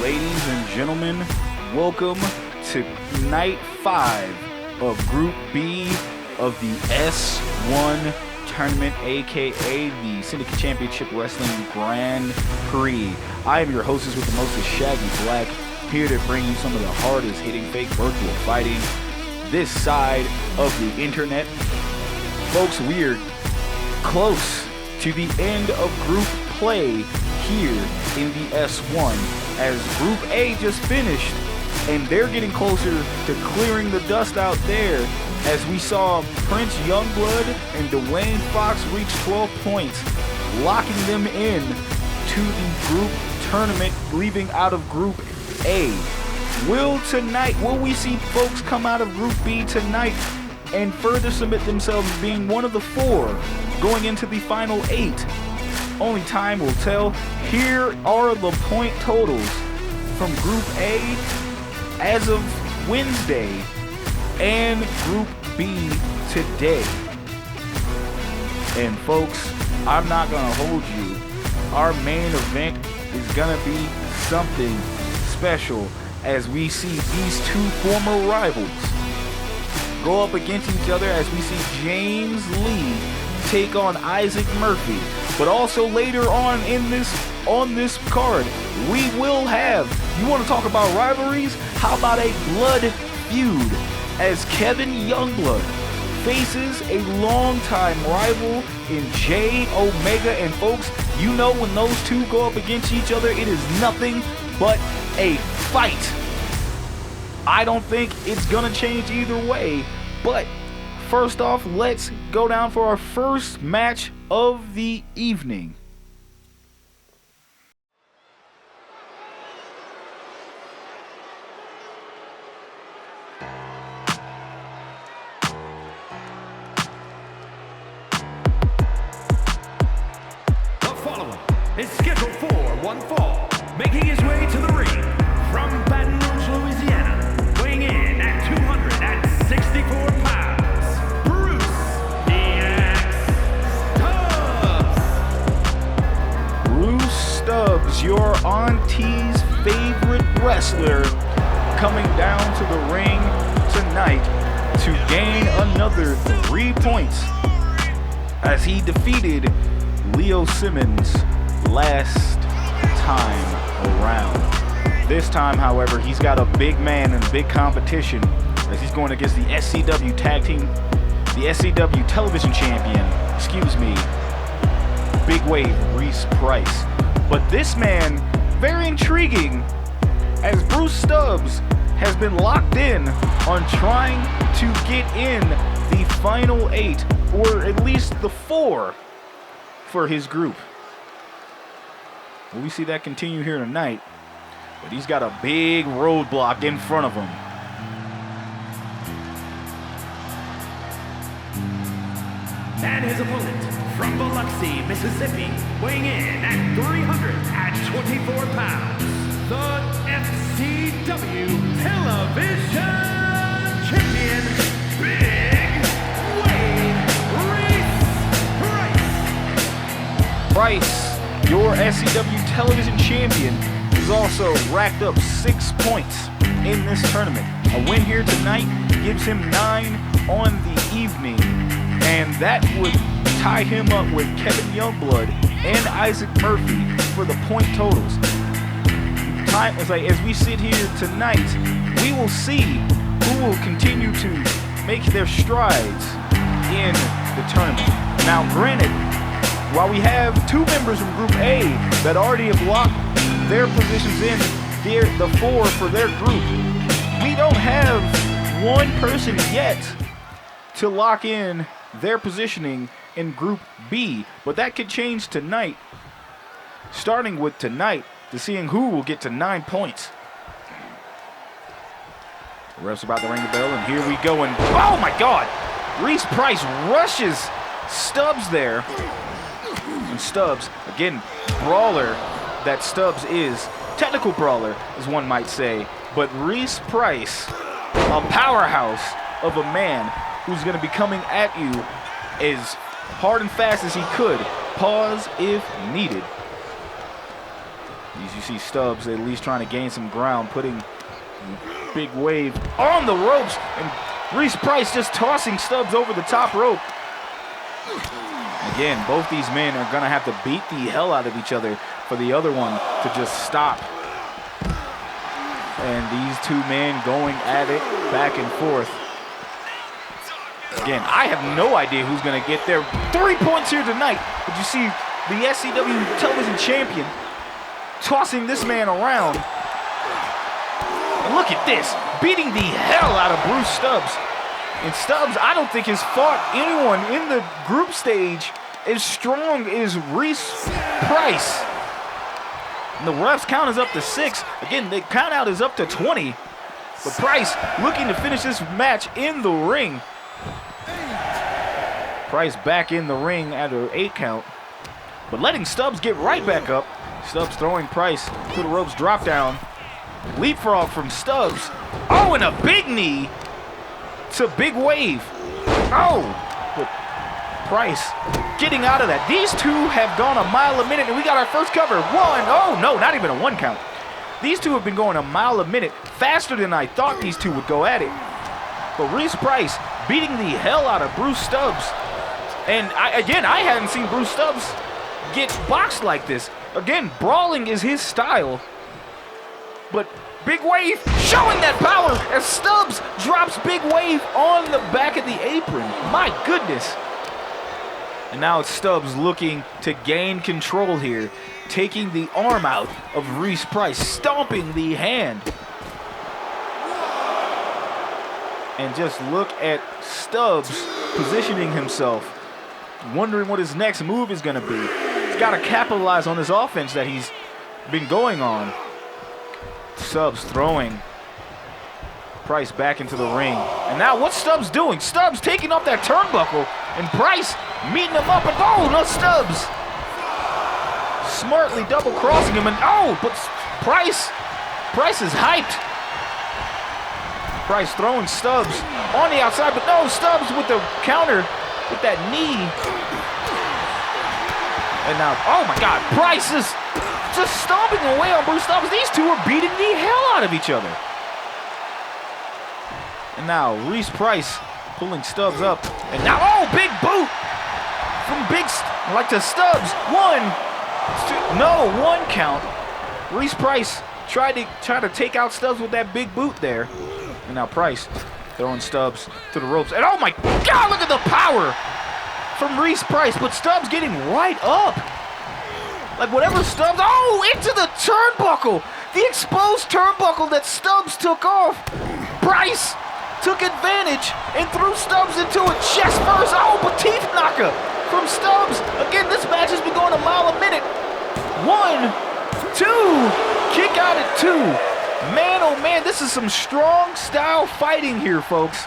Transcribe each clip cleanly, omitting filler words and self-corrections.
Ladies and gentlemen, welcome to night 5 of Group B of the S1 tournament, aka the Syndicate Championship Wrestling Grand Prix. I am your hostess with the mostest, Shaggy Black, here to bring you some of the hardest hitting fake virtual fighting this side of the internet. Folks, we're close to the end of group play here in the S1 as Group A just finished, and they're getting closer to clearing the dust out there as we saw Prince Youngblood and Dwayne Fox reach 12 points, locking them in to the group tournament, leaving out of Group A. Will we see folks come out of Group B tonight and further submit themselves as being one of the 4 going into the final 8? Only time will tell. Here are the point totals from Group A as of Wednesday and Group B today. And folks, I'm not gonna hold you. Our main event is gonna be something special as we see these 2 former rivals go up against each other, as we see James Lee take on Issac Murphy. But also later on this card, we will have, you want to talk about rivalries? How about a blood feud as Kevin Youngblood faces a longtime rival in J Omega. And folks, you know when those 2 go up against each other, it is nothing but a fight. I don't think it's gonna change either way, but first off, let's go down for our first match of the evening. The following is scheduled for one fall, making his way to the ring from Baton Rouge, Louisiana, weighing in at 264 pounds, Bruce Stubbs. Bruce Stubbs, your auntie's favorite wrestler, coming down to the ring tonight to gain another 3 points as he defeated Leo Simmons last time around. This time, however, he's got a big man and big competition as he's going against the SCW Tag Team, the SCW Television Champion, Big Wave Reese Price. But this man, very intriguing, as Bruce Stubbs has been locked in on trying to get in the final 8, or at least the 4 for his group. Will we see that continue here tonight? But he's got a big roadblock in front of him. And his opponent from Biloxi, Mississippi, weighing in at 324 pounds, the SCW Television Champion, Big Wave Reese Price. Price, your SCW Television Champion, has also racked up 6 points in this tournament. A win here tonight gives him 9 on the evening, and that would tie him up with Kevin Youngblood and Issac Murphy for the point totals. As we sit here tonight, we will see who will continue to make their strides in the tournament. Now, granted, while we have 2 members from Group A that already have locked their positions in the 4 for their group, we don't have one person yet to lock in their positioning in Group B, but that could change tonight, starting with tonight, to seeing who will get to 9 points. The ref's about to ring the bell, and here we go, and oh my God! Reese Price rushes Stubbs there. And Stubbs, again, brawler that Stubbs is, technical brawler, as one might say, but Reese Price, a powerhouse of a man who's going to be coming at you as hard and fast as he could. Pause if needed. As you see Stubbs at least trying to gain some ground, putting Big Wave on the ropes, and Reese Price just tossing Stubbs over the top rope. Again, both these men are gonna have to beat the hell out of each other for the other one to just stop. And these two men going at it back and forth. Again, I have no idea who's gonna get their 3 points here tonight, but you see the SCW television champion tossing this man around. And look at this, beating the hell out of Bruce Stubbs. And Stubbs, I don't think has fought anyone in the group stage as strong as Reese Price. And the refs count is up to 6. Again, the count out is up to 20. But Price looking to finish this match in the ring. Price back in the ring at an 8 count. But letting Stubbs get right back up. Stubbs throwing Price to the ropes, drop down. Leapfrog from Stubbs. Oh, and a big knee to Big Wave. Oh, but Price getting out of that. These two have gone a mile a minute, and we got our first cover. 1, oh no, not even a 1 count. These two have been going a mile a minute, faster than I thought these two would go at it. But Reese Price beating the hell out of Bruce Stubbs. And I hadn't seen Bruce Stubbs get boxed like this. Again, brawling is his style. But Big Wave showing that power as Stubbs drops Big Wave on the back of the apron. My goodness. And now it's Stubbs looking to gain control here, taking the arm out of Reese Price, stomping the hand. And just look at Stubbs positioning himself, wondering what his next move is going to be. He's got to capitalize on this offense that he's been going on. Stubbs throwing Price back into the ring. And now what's Stubbs doing? Stubbs taking off that turnbuckle, and Price meeting him up, and oh, no, Stubbs smartly double crossing him, and oh, but Price is hyped. Price throwing Stubbs on the outside, but no, Stubbs with the counter with that knee. And now, oh my God, Price is just stomping away on Bruce Stubbs. These two are beating the hell out of each other. And now Reese Price pulling Stubbs up. And now, oh, big boot from like to Stubbs. 1, 2, no, 1 count. Reese Price tried to take out Stubbs with that big boot there. And now Price throwing Stubbs to the ropes. And oh my God, look at the power from Reese Price. But Stubbs getting right up. Like whatever Stubbs, oh, into the turnbuckle. The exposed turnbuckle that Stubbs took off. Price took advantage and threw Stubbs into a chest first. Oh, but teeth knocker from Stubbs. Again, this match has been going a mile a minute. 1, 2, kick out at 2. Man, oh man, this is some strong style fighting here, folks.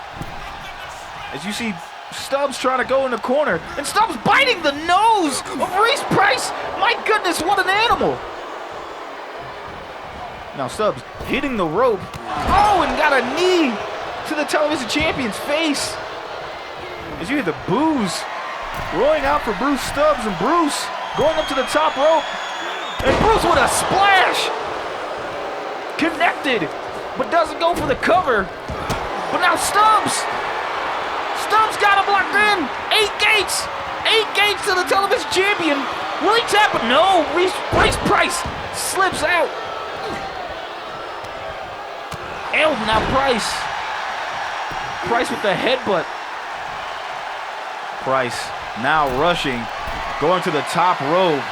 As you see Stubbs trying to go in the corner, and Stubbs biting the nose of Reese Price. My goodness, what an animal. Now Stubbs hitting the rope. Oh, and got a knee to the television champion's face. As you hear the boos rolling out for Bruce Stubbs, and Bruce going up to the top rope. And Bruce with a splash. Connected, but doesn't go for the cover. But now Stubbs got him locked in. 8 gates. 8 gates to the television champion. Will he tap it? No, Reese Price slips out. And now Price with the headbutt. Price now rushing, going to the top rope.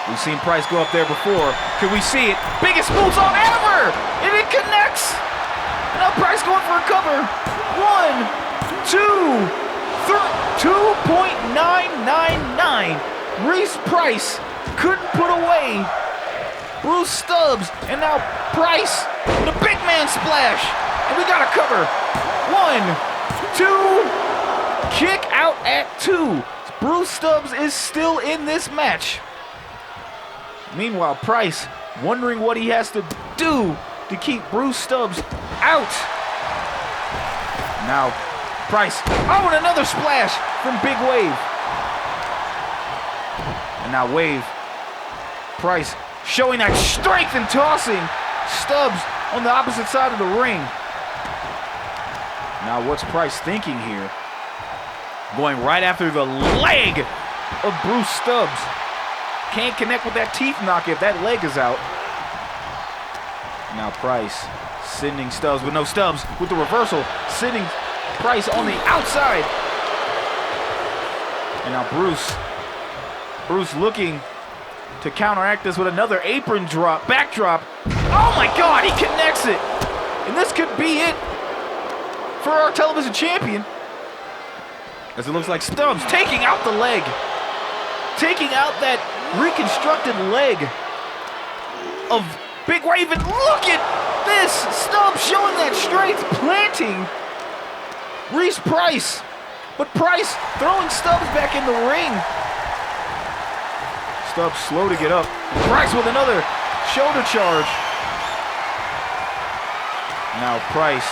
We've seen Price go up there before. Can we see it? Biggest moonsault ever! And it connects! Now Price going for a cover. 1, 2, 2.999. Reese Price couldn't put away Bruce Stubbs. And now Price with a big man splash. And we got a cover. 1, 2, kick out at 2. Bruce Stubbs is still in this match. Meanwhile, Price wondering what he has to do to keep Bruce Stubbs out. Now, Price, oh, and another splash from Big Wave. And now Wave, Price showing that strength and tossing Stubbs on the opposite side of the ring. Now what's Price thinking here? Going right after the leg of Bruce Stubbs. Can't connect with that teeth knock if that leg is out. Now Price sending Stubbs, but no, Stubbs with the reversal, sending Price on the outside. And now Bruce looking to counteract this with another apron drop, backdrop. Oh my God, he connects it. And this could be it for our television champion. As it looks like Stubbs taking out the leg. Taking out that reconstructed leg of Big Raven. Look at this. Stubbs showing that strength, planting Reese Price. But Price throwing Stubbs back in the ring. Stubbs slow to get up. Price with another shoulder charge. Now Price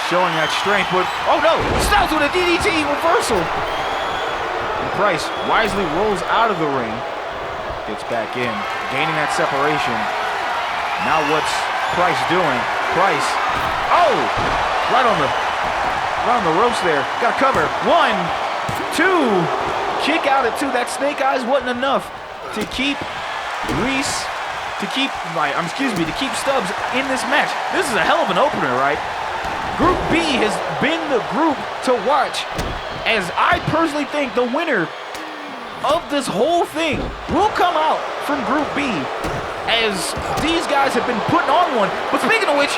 showing that strength, but oh no, Stubbs with a DDT reversal. And Price wisely rolls out of the ring. Gets back in, gaining that separation. Now what's Price doing? Price, oh, right on the ropes there. Got to cover. 1, 2, kick out at 2. That snake eyes wasn't enough to keep Reese, to keep Stubbs in this match. This is a hell of an opener, right? Group B has been the group to watch, as I personally think the winner of this whole thing will come out from Group B, as these guys have been putting on one. But speaking of which,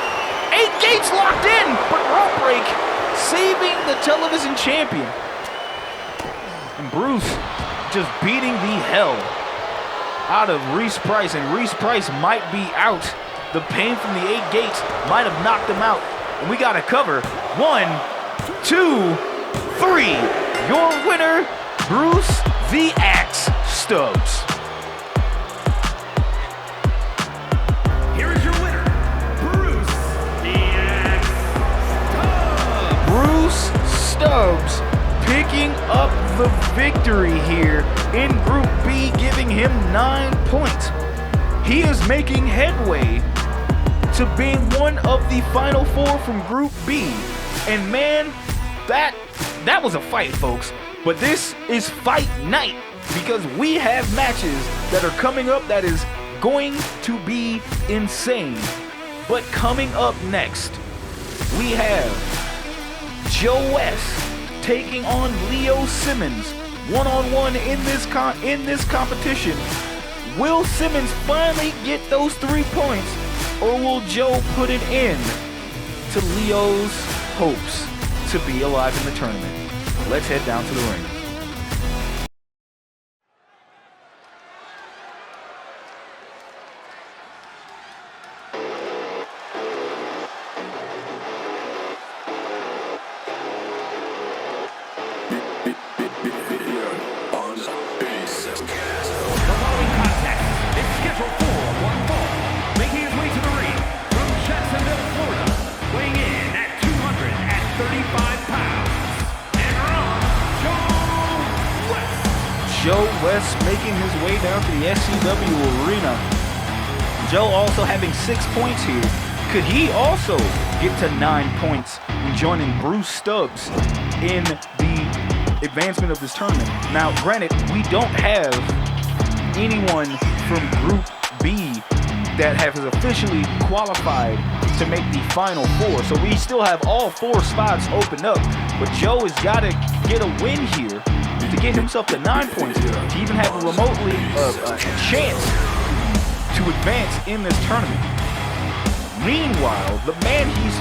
8 gates locked in, but rope break saving the television champion. And Bruce just beating the hell out of Reese Price, and Reese Price might be out. The pain from the 8 gates might have knocked him out. And we got to cover. 1, 2, 3. Your winner, Bruce the Axe Stubbs. Here is your winner, Bruce the Axe Stubbs. Bruce Stubbs picking up the victory here in Group B, giving him 9 points. He is making headway to being one of the final 4 from Group B. And man, that was a fight, folks. But this is fight night, because we have matches that are coming up that is going to be insane. But coming up next, we have Joe West taking on Leo Simmons one-on-one in this competition. Will Simmons finally get those 3 points, or will Joe put an end to Leo's hopes to be alive in the tournament? Let's head down to the ring. Joe West making his way down to the SCW arena. Joe also having 6 points here. Could he also get to 9 points and joining Bruce Stubbs in the advancement of this tournament? Now, granted, we don't have anyone from Group B that has officially qualified to make the final 4. So we still have all 4 spots open up. But Joe has got to get a win here to get himself to 9 points, to even have a remotely a chance to advance in this tournament. Meanwhile, the man he's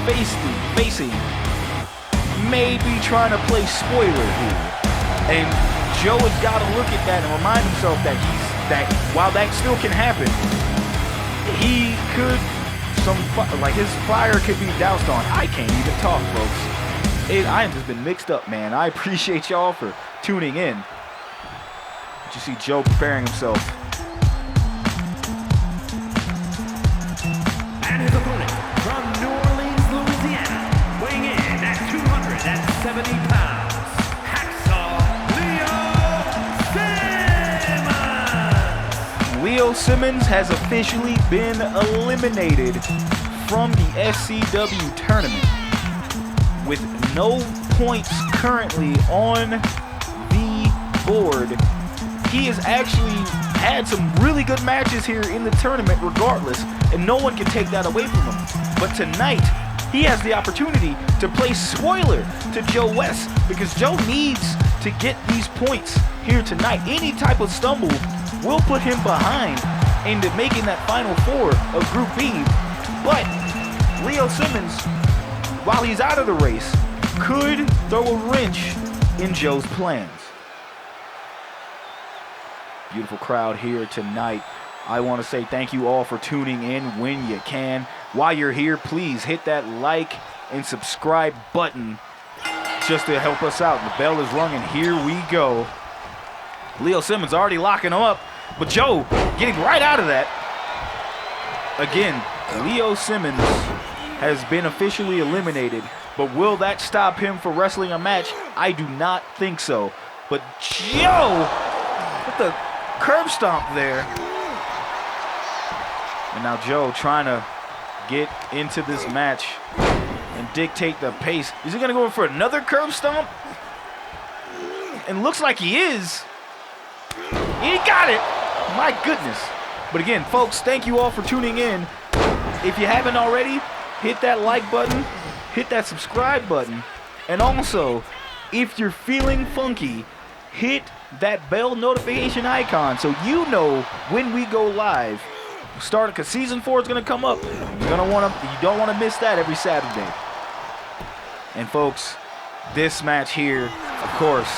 facing may be trying to play spoiler here, and Joe has got to look at that and remind himself that while that still can happen, he could his fire could be doused on. I can't even talk, folks. I have just been mixed up, man. I appreciate y'all for tuning in. But you see Joe preparing himself. And his opponent from New Orleans, Louisiana, weighing in at 270 pounds, Hacksaw Leo Simmons. Leo Leo Simmons has officially been eliminated from the SCW tournament with no points currently on the board. He has actually had some really good matches here in the tournament regardless, and no one can take that away from him. But tonight, he has the opportunity to play spoiler to Joe West because Joe needs to get these points here tonight. Any type of stumble will put him behind into making that final four of Group B. But Leo Simmons, while he's out of the race, could throw a wrench in Joe's plans. Beautiful crowd here tonight. I want to say thank you all for tuning in when you can. While you're here, please hit that like and subscribe button just to help us out. The bell is rung and here we go. Leo Simmons already locking him up, but Joe getting right out of that. Again, Leo Simmons has been officially eliminated, but will that stop him from wrestling a match? I do not think so. But Joe with the curb stomp there. And now Joe trying to get into this match and dictate the pace. Is he gonna go for another curb stomp? And looks like he is. He got it. My goodness. But again, folks, thank you all for tuning in. If you haven't already, hit that like button, hit that subscribe button, and also, if you're feeling funky, hit that bell notification icon so you know when we go live. Start because season 4 is gonna come up. You don't want to miss that every Saturday. And folks, this match here, of course,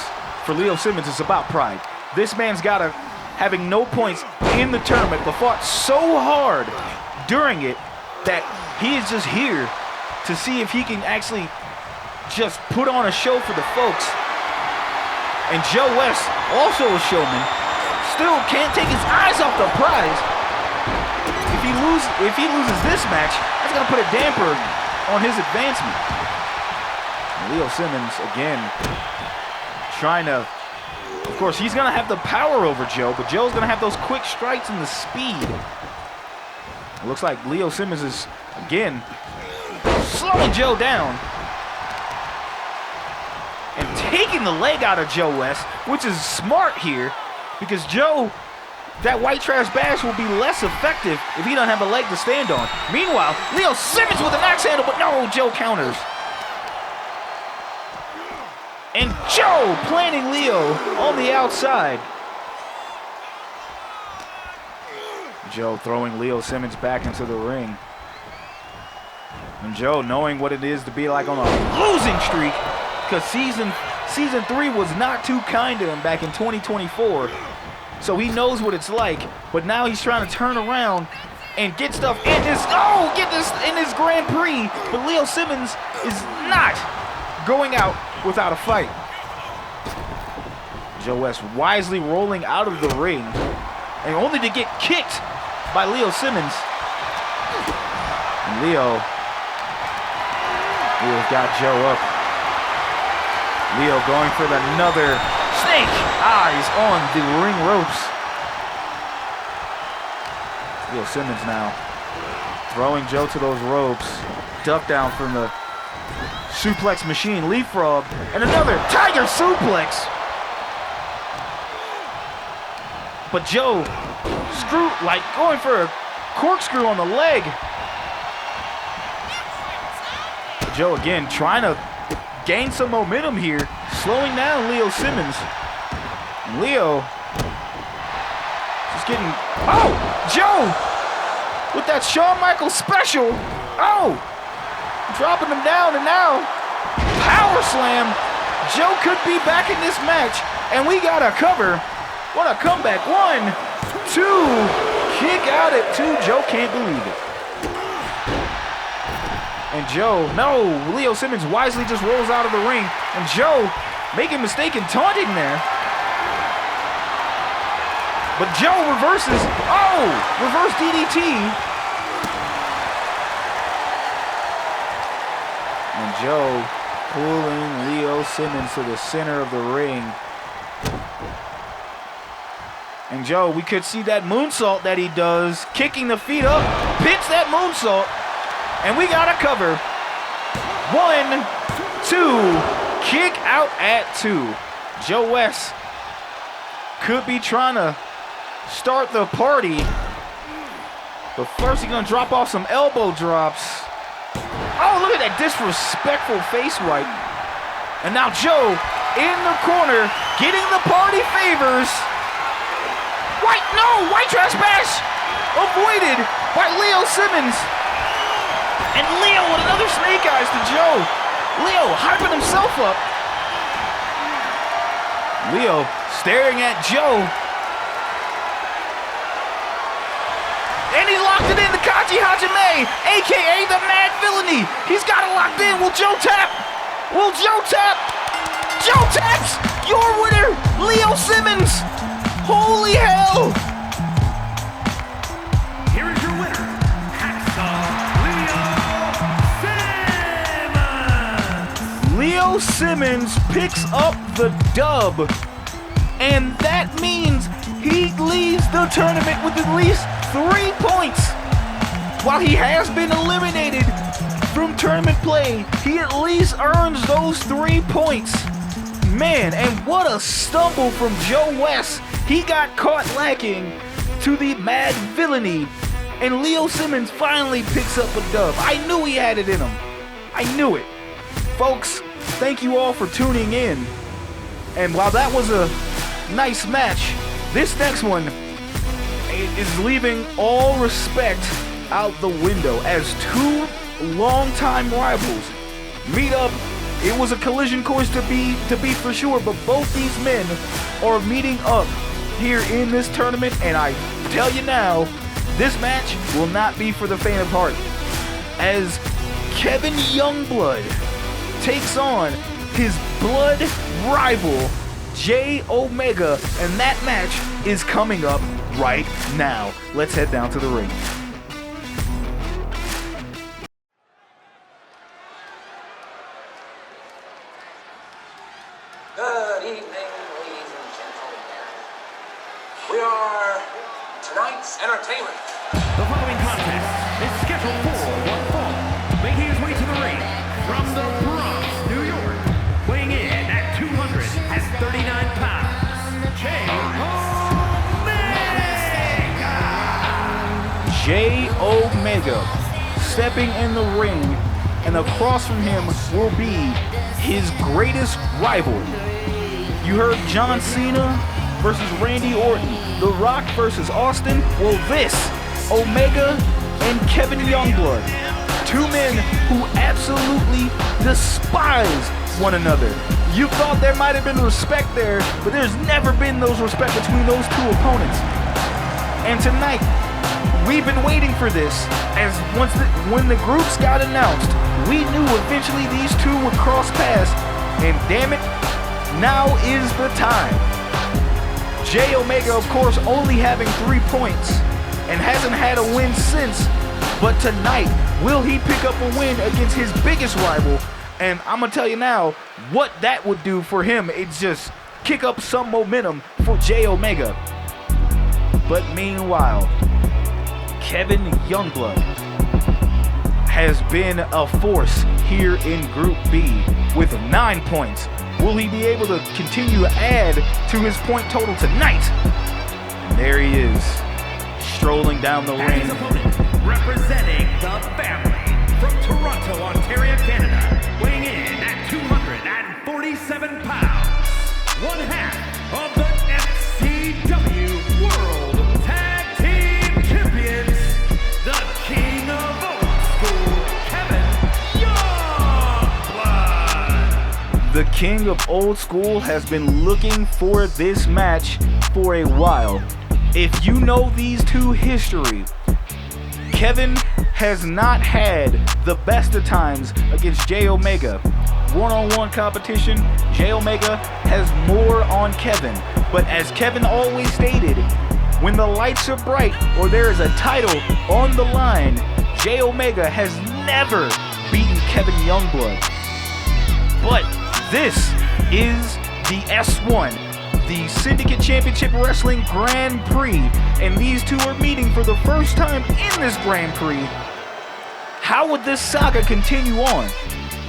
for Leo Simmons, is about pride. This man's having no points in the tournament, but fought so hard during it that he is just here to see if he can actually just put on a show for the folks. And Joe West, also a showman, still can't take his eyes off the prize. If he loses this match, that's gonna put a damper on his advancement. And Leo Simmons again trying to, of course, he's gonna have the power over Joe, but Joe's gonna have those quick strikes and the speed. It looks like Leo Simmons is again slowing Joe down and taking the leg out of Joe West, which is smart here because Joe, that white trash bash will be less effective if he doesn't have a leg to stand on. Meanwhile, Leo Simmons with an axe handle, but no, Joe counters. And Joe planting Leo on the outside. Joe throwing Leo Simmons back into the ring. And Joe knowing what it is to be like on a losing streak, because season 3 was not too kind to him back in 2024. So he knows what it's like, but now he's trying to turn around and get stuff in this, in this Grand Prix. But Leo Simmons is not going out without a fight. Joe West wisely rolling out of the ring, and only to get kicked by Leo Simmons. And Leo's got Joe up. Leo going for another snake eyes on the ring ropes. Leo Simmons now throwing Joe to those ropes. Duck down from the suplex machine, leapfrog, and another tiger suplex. But Joe going for a corkscrew on the leg. Joe again trying to gain some momentum here, slowing down Leo Simmons. Leo just getting, Joe with that Shawn Michaels special. Dropping him down, and now power slam. Joe could be back in this match, and we got a cover. What a comeback. 1, 2, kick out at 2. Joe can't believe it. And Joe, no, Leo Simmons wisely just rolls out of the ring. And Joe making a mistake in taunting there. But Joe reverses, reverse DDT. And Joe pulling Leo Simmons to the center of the ring. And Joe, we could see that moonsault that he does, kicking the feet up, pits that moonsault, and we got a cover. 1, 2, kick out at 2. Joe West could be trying to start the party, but first he's gonna drop off some elbow drops. Oh, look at that disrespectful face wipe. And now Joe in the corner, getting the party favors. White trash avoided by Leo Simmons. And Leo with another snake eyes to Joe. Leo hyping himself up. Leo staring at Joe. And he locked it in, the Kachi Hajime, a.k.a. the Mad Villainy. He's got it locked in. Will Joe tap? Will Joe tap? Joe taps! Your winner, Leo Simmons. Holy hell! Here is your winner, Leo Simmons. Leo Simmons picks up the dub. And that means he leaves the tournament with at least 3 points. While he has been eliminated from tournament play, he at least earns those 3 points. Man, and what a stumble from Joe West. He got caught lacking to the Mad Villainy, and Leo Simmons finally picks up a dub. I knew he had it in him. I knew it. Folks, thank you all for tuning in. And while that was a nice match, this next one is leaving all respect out the window as two longtime rivals meet up. It was a collision course to be for sure, but both these men are meeting up here in this tournament, and I tell you now, this match will not be for the faint of heart, as Kevin Youngblood takes on his blood rival J Omega, and that match is coming up right now. Let's head down to the ring. Good evening, ladies and gentlemen. We are tonight's entertainment. The following contest is scheduled for one fall, making his way to the ring from the Bronx, New York, weighing in at 239 pounds, J Omega stepping in the ring, and across from him will be his greatest rival. You heard John Cena versus Randy Orton, The Rock versus Austin. Well, this, Omega and Kevin Youngblood, two men who absolutely despise one another. You thought there might have been respect there, but there's never been those respect between those two opponents. And tonight, we've been waiting for this, as when the groups got announced, we knew eventually these two would cross paths, and damn it, now is the time. J Omega, of course, only having 3 points and hasn't had a win since, but tonight, will he pick up a win against his biggest rival? And I'm gonna tell you now what that would do for him. It's just kick up some momentum for J Omega. But meanwhile, Kevin Youngblood has been a force here in Group B with 9 points. Will he be able to continue to add to his point total tonight? And there he is, strolling down the ring. His opponent, representing the family from Toronto, Ontario, Canada, weighing in at 247 pounds, one half of the SCW World Tag Team Champions, the King of Old School, Kevin Youngblood. The King of Old School has been looking for this match for a while. If you know these two history, Kevin has not had the best of times against J Omega. One-on-one competition, J Omega has more on Kevin. But as Kevin always stated, when the lights are bright or there is a title on the line, J Omega has never beaten Kevin Youngblood. But this is the S1, the Syndicate Championship Wrestling Grand Prix, and these two are meeting for the first time in this Grand Prix. How would this saga continue on?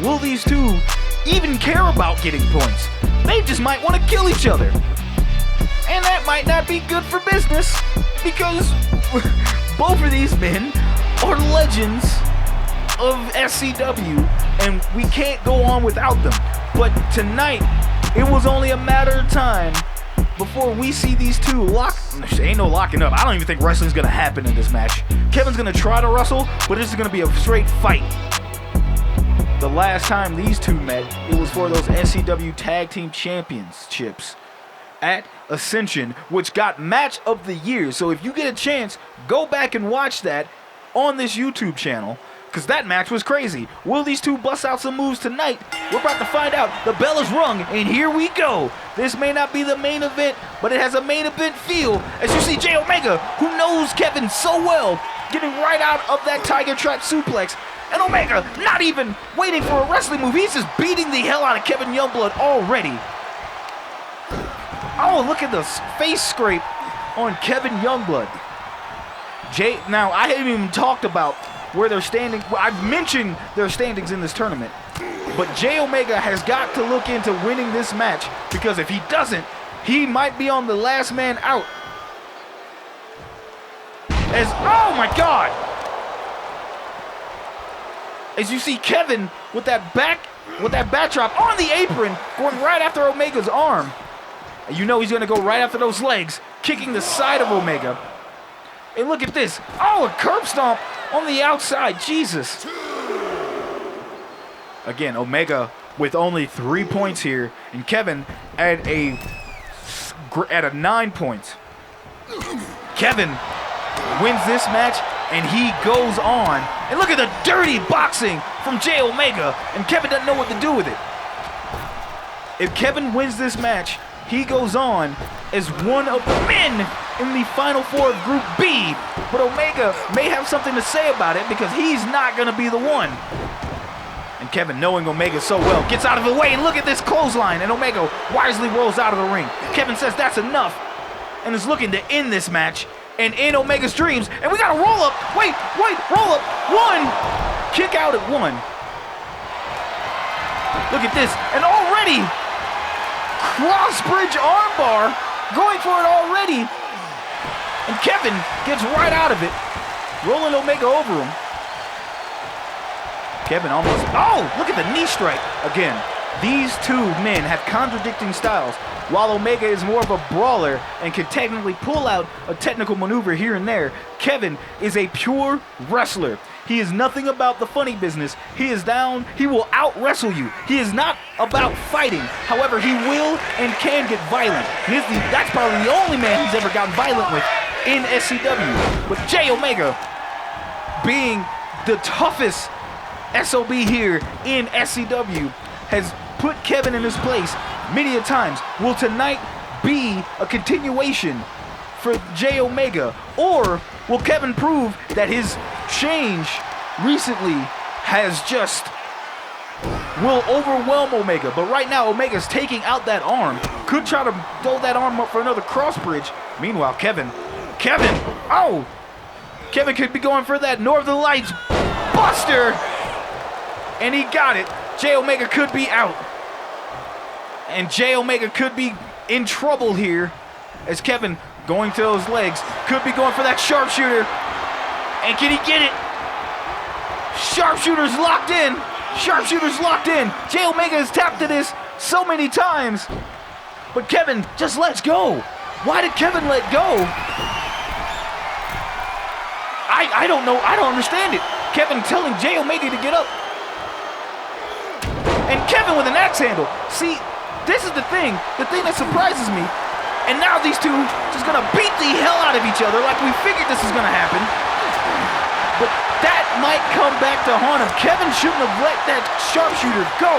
Will these two even care about getting points? They just might want to kill each other. And that might not be good for business, because both of these men are legends of SCW, and we can't go on without them. But tonight, it was only a matter of time before we see these two lock. Ain't no locking up. I don't even think wrestling's gonna happen in this match. Kevin's gonna try to wrestle, but this is gonna be a straight fight. The last time these two met, it was for those SCW Tag Team Championships at Ascension, which got Match of the Year. So if you get a chance, go back and watch that on this YouTube channel, because that match was crazy. Will these two bust out some moves tonight? We're about to find out. The bell is rung, and here we go. This may not be the main event, but it has a main event feel, as you see Jay Omega, who knows Kevin so well, getting right out of that Tiger Trap suplex. And Omega not even waiting for a wrestling move. He's just beating the hell out of Kevin Youngblood already. Oh, look at this face scrape on Kevin Youngblood. Now, I haven't even talked about where they're standing. Well, I've mentioned their standings in this tournament. But Jay Omega has got to look into winning this match, because if he doesn't, he might be on the last man out. Oh my God! As you see Kevin with that backdrop on the apron, going right after Omega's arm. You know he's gonna go right after those legs, kicking the side of Omega. And look at this. Oh, a curb stomp on the outside. Jesus. Again, Omega with only 3 points here, and Kevin at a 9 points. Kevin wins this match, and he goes on. And look at the dirty boxing from Jay Omega, and Kevin doesn't know what to do with it. If Kevin wins this match, he goes on as one of the men in the Final Four of Group B. But Omega may have something to say about it, because he's not going to be the one. And Kevin, knowing Omega so well, gets out of the way, and look at this clothesline. And Omega wisely rolls out of the ring. Kevin says that's enough, and is looking to end this match and end Omega's dreams. And we got a roll up. Wait, roll up. 1. Kick out at 1. Look at this. And already, cross-bridge armbar, going for it already. And Kevin gets right out of it, rolling Omega over him. Kevin almost, oh, look at the knee strike. Again, these two men have contradicting styles. While Omega is more of a brawler and can technically pull out a technical maneuver here and there, Kevin is a pure wrestler. He is nothing about the funny business. He is down, he will out-wrestle you. He is not about fighting. However, he will and can get violent. That's probably the only man he's ever gotten violent with in SCW. But Jay Omega, being the toughest SOB here in SCW, has put Kevin in his place many a times. Will tonight be a continuation for Jay Omega, or will Kevin prove that his change recently will overwhelm Omega? But right now, Omega's taking out that arm. Could try to throw that arm up for another cross bridge. Meanwhile, Kevin, oh! Kevin could be going for that Northern Lights Buster! And he got it. Jay Omega could be out. And Jay Omega could be in trouble here, as Kevin, going to those legs, could be going for that sharpshooter. And can he get it? Sharpshooter's locked in. Sharpshooter's locked in. Jay Omega has tapped to this so many times. But Kevin just lets go. Why did Kevin let go? I don't know. I don't understand it. Kevin telling Jay Omega to get up. And Kevin with an axe handle. See, this is the thing that surprises me. And now these two just gonna beat the hell out of each other like we figured this was gonna happen. But that might come back to haunt him. Kevin shouldn't have let that sharpshooter go.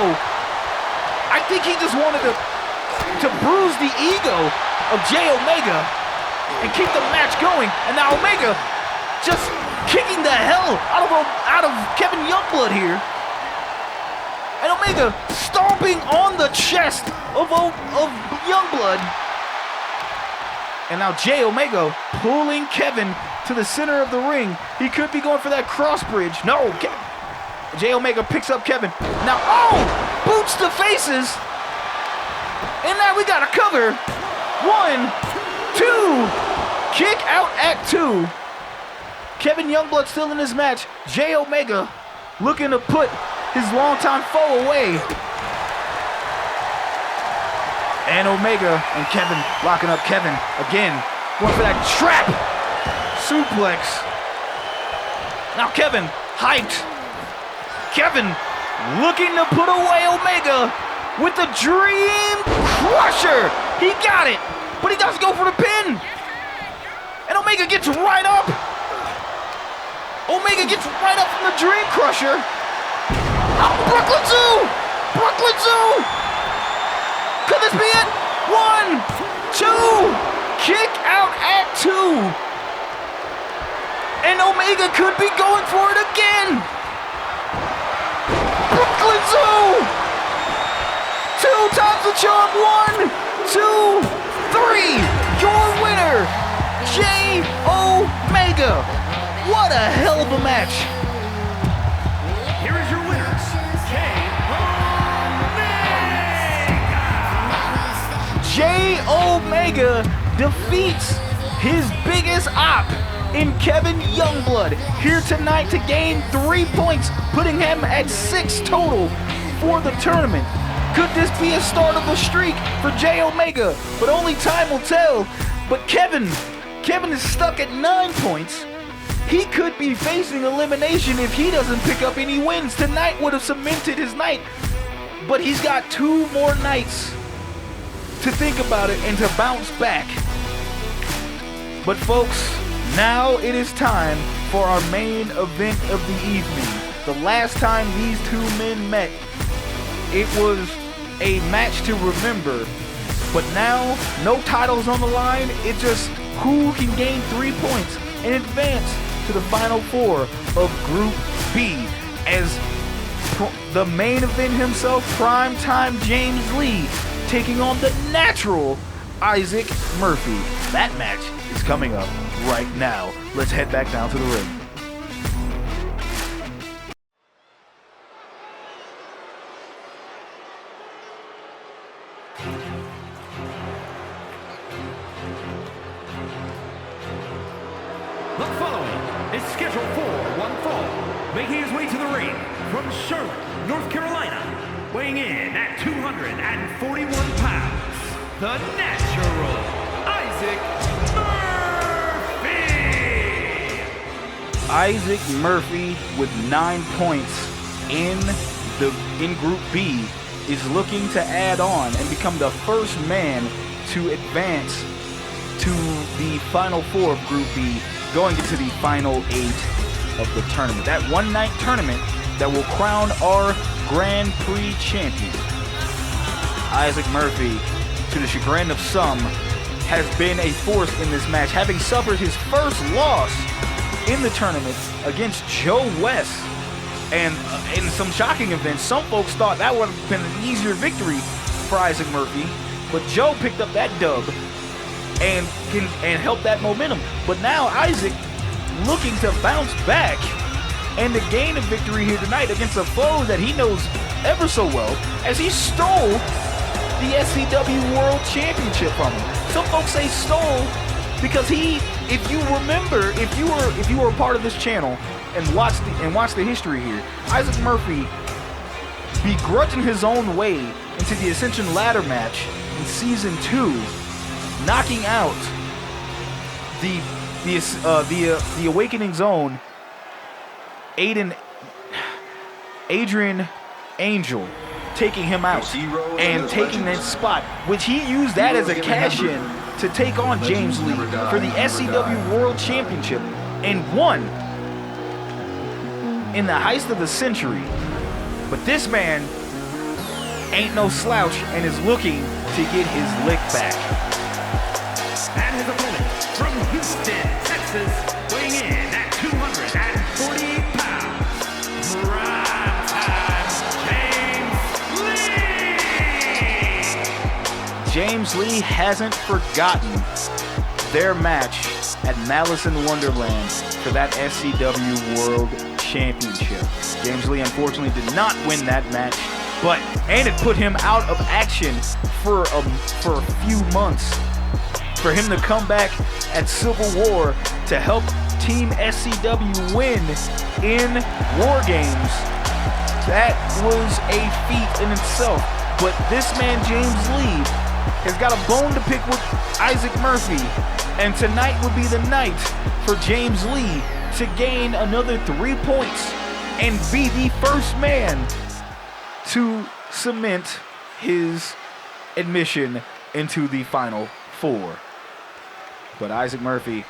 I think he just wanted to bruise the ego of Jay Omega and keep the match going. And now Omega just kicking the hell out of Kevin Youngblood here. And Omega stomping on the chest of Youngblood. And now Jay Omega pulling Kevin to the center of the ring. He could be going for that cross bridge. No, Jay Omega picks up Kevin. Now, boots to faces. And now we got a cover. 1, 2, kick out at 2. Kevin Youngblood still in this match. Jay Omega looking to put his longtime foe away. And Omega and Kevin locking up Kevin again. Going for that trap suplex. Now Kevin hyped. Kevin looking to put away Omega with the Dream Crusher. He got it, but he does go for the pin. And Omega gets right up. Omega gets right up from the Dream Crusher. Brooklyn Zoo! Brooklyn Zoo! Could this be it? 1, 2, kick out at 2. And Omega could be going for it again. Brooklyn Zoo! 2 times the charm. 1, 2, 3. Your winner, Jay Omega. What a hell of a match. Here is your winners, Jay Omega defeats his biggest op in Kevin Youngblood here tonight to gain 3 points, putting him at 6 total for the tournament. Could this be a start of a streak for Jay Omega? But only time will tell. But Kevin is stuck at 9 points. He could be facing elimination if he doesn't pick up any wins. Tonight would have cemented his night. But he's got 2 more nights to think about it and to bounce back. But folks, now it is time for our main event of the evening. The last time these 2 men met, it was a match to remember. But now, no titles on the line. It's just who can gain 3 points and advance to the Final 4 of Group B, as the main event himself, primetime James Lee, taking on the natural Issac Murphy. That match is coming up right now. Let's head back down to the ring. The following is scheduled for one fall, making his way to the ring from Charlotte, North Carolina, weighing in at 241 pounds, the natural Issac Murphy! Issac Murphy with 9 points in Group B is looking to add on and become the first man to advance to the Final 4 of Group B, going into the Final 8 of the tournament. That one-night tournament that will crown our Grand Prix champion. Issac Murphy, to the chagrin of some, has been a force in this match, having suffered his first loss in the tournament against Joe West. And in some shocking events, some folks thought that would have been an easier victory for Issac Murphy, but Joe picked up that dub and help that momentum. But now Issac looking to bounce back and to gain a victory here tonight against a foe that he knows ever so well, as he stole the SCW World Championship from him. Some folks say stole because if you remember, if you were a part of this channel and watch the history here, Issac Murphy begrudging his own way into the Ascension Ladder match in Season 2, knocking out the Awakening Zone, Adrian Angel, taking him out and taking that spot, which he used that as a cash-in to take on James Lee for the SCW World Championship and won in the heist of the century. But this man ain't no slouch and is looking to get his lick back. And his opponent from Houston, Texas, weighing in at 248 pounds, primetime James Lee. James Lee hasn't forgotten their match at Malice in Wonderland for that SCW World Championship. James Lee unfortunately did not win that match, and it put him out of action for a few months. For him to come back at Civil War to help Team SCW win in War Games, that was a feat in itself. But this man, James Lee, has got a bone to pick with Issac Murphy, and tonight would be the night for James Lee to gain another 3 points and be the first man to cement his admission into the Final Four. But Issac Murphy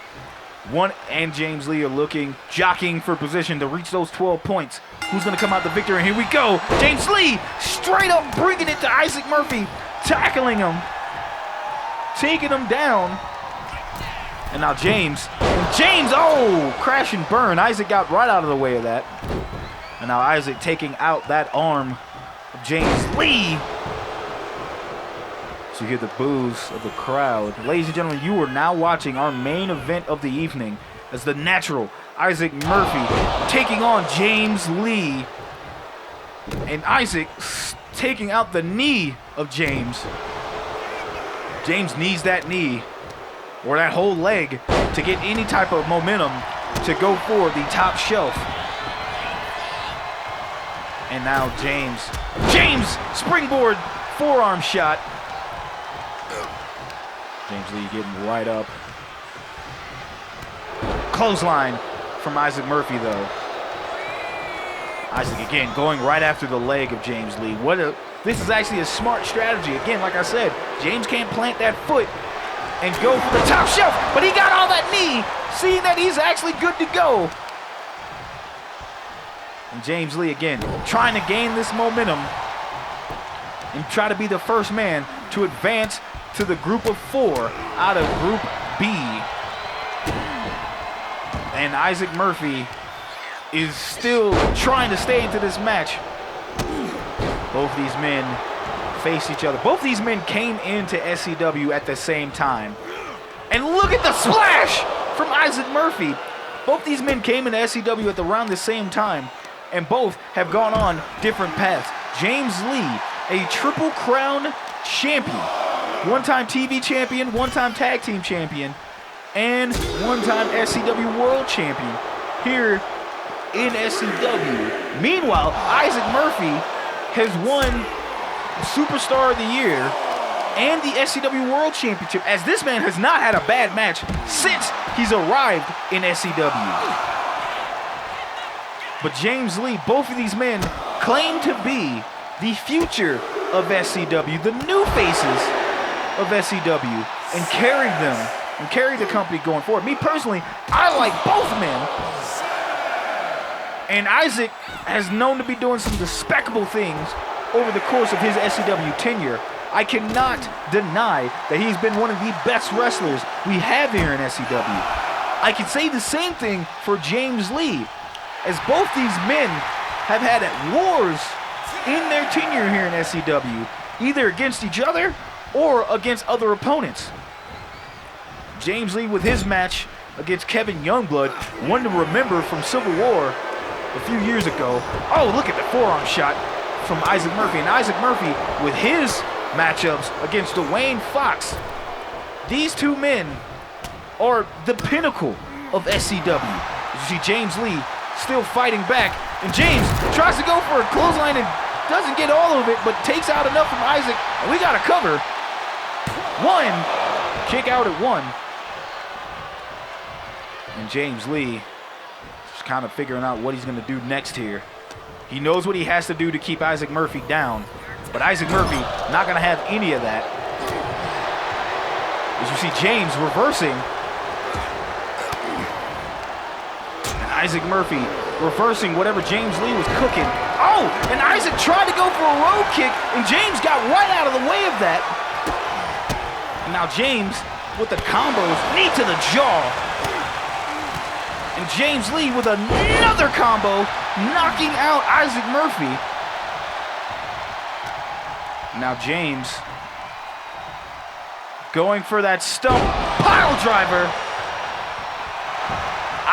and James Lee are jockeying for position to reach those 12 points. Who's going to come out the victor? And here we go. James Lee straight up bringing it to Issac Murphy, tackling him, taking him down. And now James, crash and burn. Issac got right out of the way of that. And now Issac taking out that arm of James Lee. So you hear the boos of the crowd. Ladies and gentlemen, you are now watching our main event of the evening as the Natural, Issac Murphy, taking on James Lee. And Issac taking out the knee of James. James needs that knee, or that whole leg, to get any type of momentum to go for the top shelf. And now James, springboard forearm shot. James Lee getting right up. Clothesline from Issac Murphy, though. Issac again going right after the leg of James Lee. This is actually a smart strategy. Again, like I said, James can't plant that foot and go for the top shelf, but he got all that knee, seeing that he's actually good to go. And James Lee again trying to gain this momentum and try to be the first man to advance to the group of 4 out of Group B. And Issac Murphy is still trying to stay into this match. Both these men face each other. Both these men came into SCW at the same time. And look at the splash from Issac Murphy. Both these men came into SCW at around the same time, and both have gone on different paths. James Lee, a Triple Crown champion. One-time TV champion, one-time tag team champion, and one-time SCW World Champion here in SCW. Meanwhile, Issac Murphy has won Superstar of the Year and the SCW World Championship, as this man has not had a bad match since he's arrived in SCW. But James Lee, both of these men claim to be the future of SCW, the new faces of SCW, and carry the company going forward. Me personally, I like both men. And Issac has known to be doing some despicable things over the course of his SCW tenure. I cannot deny that he's been one of the best wrestlers we have here in SCW. I can say the same thing for James Lee, as both these men have had wars in their tenure here in SCW, either against each other or against other opponents. James Lee with his match against Kevin Youngblood, one to remember from Civil War a few years ago. Oh, look at the forearm shot from Issac Murphy. And Issac Murphy with his matchups against Dwayne Fox. These two men are the pinnacle of SCW. As you see James Lee still fighting back, and James tries to go for a clothesline and doesn't get all of it, but takes out enough from Issac, and we got a cover. One, kick out at 1. And James Lee just kind of figuring out what he's going to do next here. He knows what he has to do to keep Issac Murphy down, but Issac Murphy not going to have any of that. As you see James reversing, and Issac Murphy reversing whatever James Lee was cooking. Oh, and Issac tried to go for a road kick, and James got right out of the way of that. And now James with the combos, knee to the jaw. And James Lee with another combo, knocking out Issac Murphy. Now James going for that stump. Pile driver.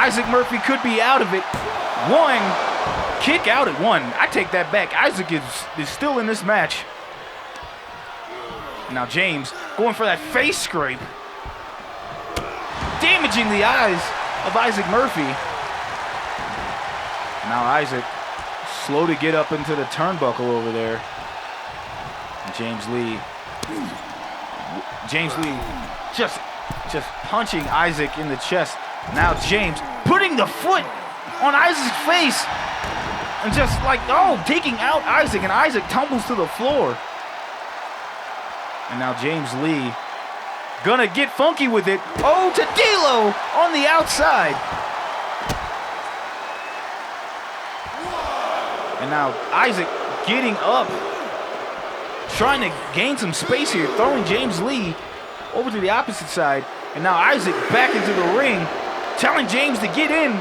Issac Murphy could be out of it. One. Kick out at one. I take that back. Issac is still in this match. Now James going for that face scrape. Damaging the eyes of Issac Murphy. Now Issac slow to get up into the turnbuckle over there. James Lee just punching Issac in the chest. Now James putting the foot on Isaac's face and just like, oh, taking out Issac, and Issac tumbles to the floor. And now James Lee gonna get funky with it. Oh, to D'Lo on the outside. And now Issac getting up, trying to gain some space here, throwing James Lee over to the opposite side. And now Issac back into the ring, telling James to get in.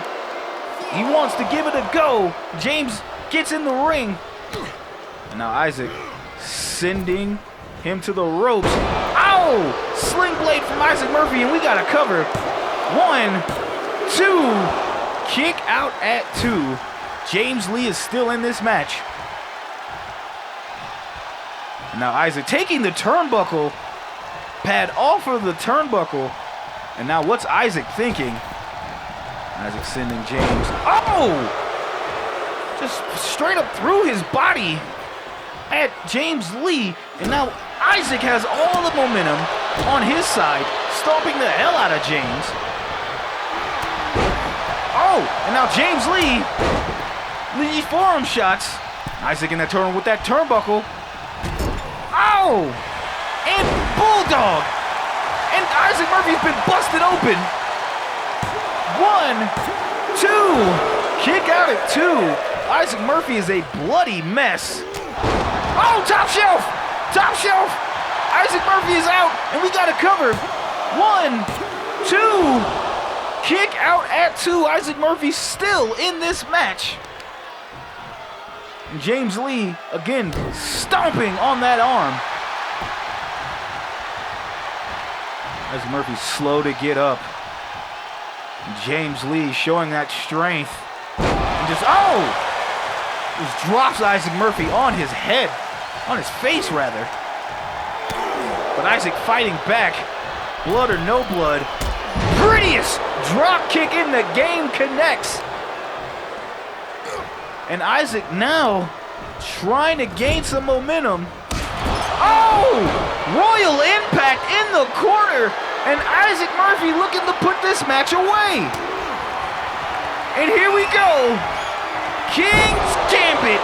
He wants to give it a go. James gets in the ring. And now Issac sending him to the ropes. Ow! Sling blade from Issac Murphy, and we got to cover. 1, 2. Kick out at 2. James Lee is still in this match. And now Issac taking the turnbuckle pad off of the turnbuckle. And now what's Issac thinking? Issac sending James. Oh! Just straight up through his body at James Lee. And now Issac has all the momentum on his side, stomping the hell out of James. Oh! And now James Lee forearm shots. Issac in that turn with that turnbuckle. Oh! And Bulldog! And Issac Murphy's been busted open. 1, 2. Kick out at 2. Issac Murphy is a bloody mess. Oh, top shelf! Top shelf! Issac Murphy is out, and we got it covered. 1, 2. Kick out at 2. Issac Murphy still in this match. And James Lee, again, stomping on that arm. Issac Murphy slow to get up. James Lee showing that strength. And just, oh! Just drops Issac Murphy on his head. On his face, rather. But Issac fighting back. Blood or no blood. Prettiest drop kick in the game connects. And Issac now trying to gain some momentum. Oh! Royal impact in the corner. And Issac Murphy looking to put this match away. And here we go. King's Gambit.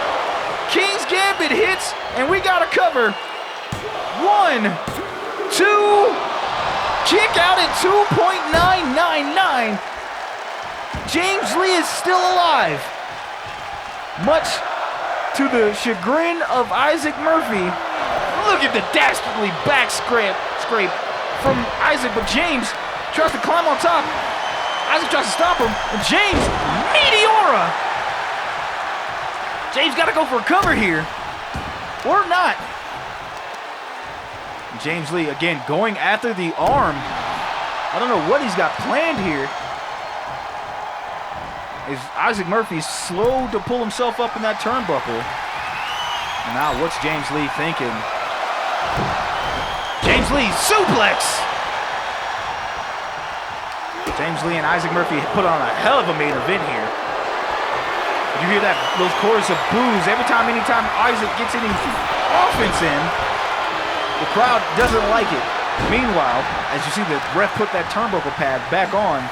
King's Gambit hits, and we got to cover. 1, 2. Kick out at 2.999. James Lee is still alive. Much to the chagrin of Issac Murphy. Look at the dastardly back scrape from Issac, but James tries to climb on top. Issac tries to stop him, and James, Meteora! James got to go for a cover here, or not. James Lee, again, going after the arm. I don't know what he's got planned here. Is Issac Murphy slow to pull himself up in that turnbuckle. And now what's James Lee thinking? James Lee, suplex! James Lee and Issac Murphy put on a hell of a main event here. You hear that, those chorus of boos anytime Issac gets any offense in, the crowd doesn't like it. Meanwhile, as you see the ref put that turnbuckle pad back on,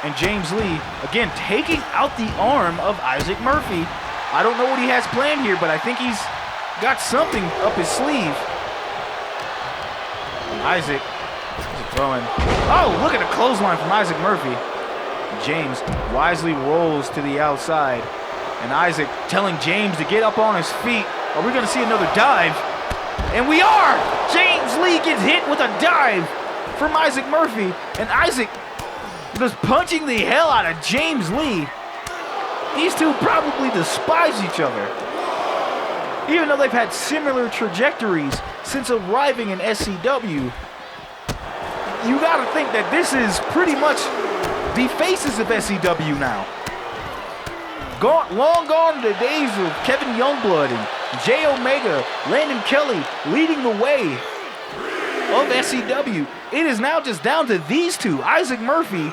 and James Lee, again, taking out the arm of Issac Murphy. I don't know what he has planned here, but I think he's got something up his sleeve. Issac throwing. Oh, look at the clothesline from Issac Murphy. James wisely rolls to the outside. And Issac telling James to get up on his feet. Are we going to see another dive? And we are! James Lee gets hit with a dive from Issac Murphy. And Issac just punching the hell out of James Lee. These two probably despise each other. Even though they've had similar trajectories since arriving in SCW. you got to think that this is pretty much the faces of SCW now. Long gone the days of Kevin Youngblood and J Omega, Landon Kelly leading the way of SCW. It is now just down to these two, Issac Murphy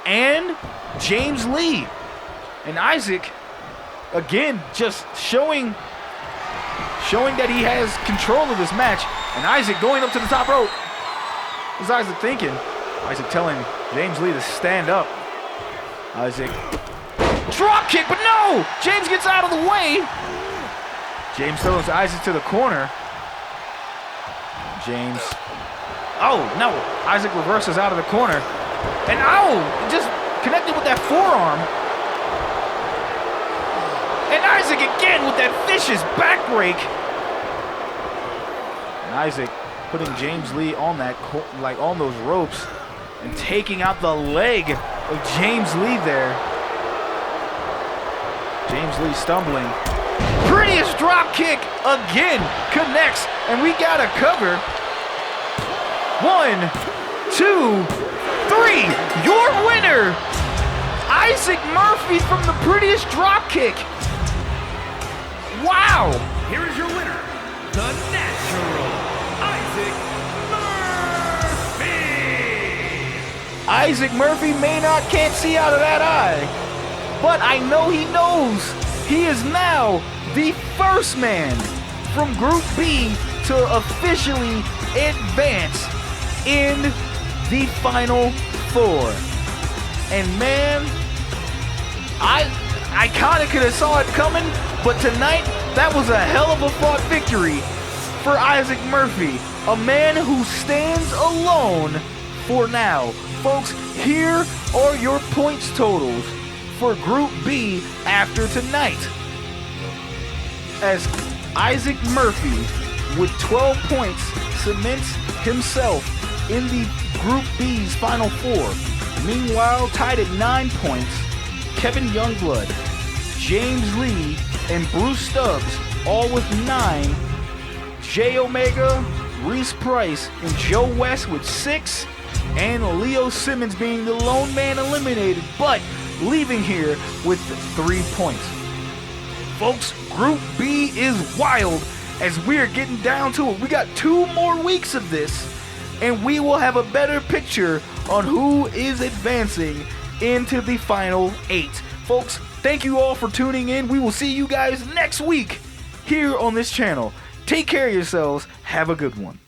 and James Lee. And Issac, again, just showing that he has control of this match. And Issac going up to the top rope. What's Issac thinking? Issac telling James Lee to stand up. Issac, drop kick, but no! James gets out of the way. James throws Issac to the corner. James, oh no! Issac reverses out of the corner. And oh, just connected with that forearm. And Issac again with that vicious backbreak. And Issac putting James Lee on that, like on those ropes, and taking out the leg of James Lee there. James Lee stumbling. Prettiest drop kick again connects, and we got a cover. 1, 2, 3. Your winner, Issac Murphy from the prettiest drop kick. Wow! Here is your winner, the Natural, Issac Murphy! Issac Murphy can't see out of that eye, but I know he knows he is now the first man from Group B to officially advance in the Final Four. And man, I kind of could have saw it coming, but tonight, that was a hell of a fought victory for Issac Murphy, a man who stands alone for now. Folks, here are your points totals for Group B after tonight. As Issac Murphy, with 12 points, cements himself in the Group B's Final Four. Meanwhile, tied at 9 points, Kevin Youngblood, James Lee, and Bruce Stubbs, all with 9. J Omega, Reese Price, and Joe West with 6. And Leo Simmons being the lone man eliminated, but leaving here with 3 points. Folks, Group B is wild as we're getting down to it. We got 2 more weeks of this, and we will have a better picture on who is advancing into the Final 8. Folks, thank you all for tuning in. We will see you guys next week here on this channel. Take care of yourselves. Have a good one.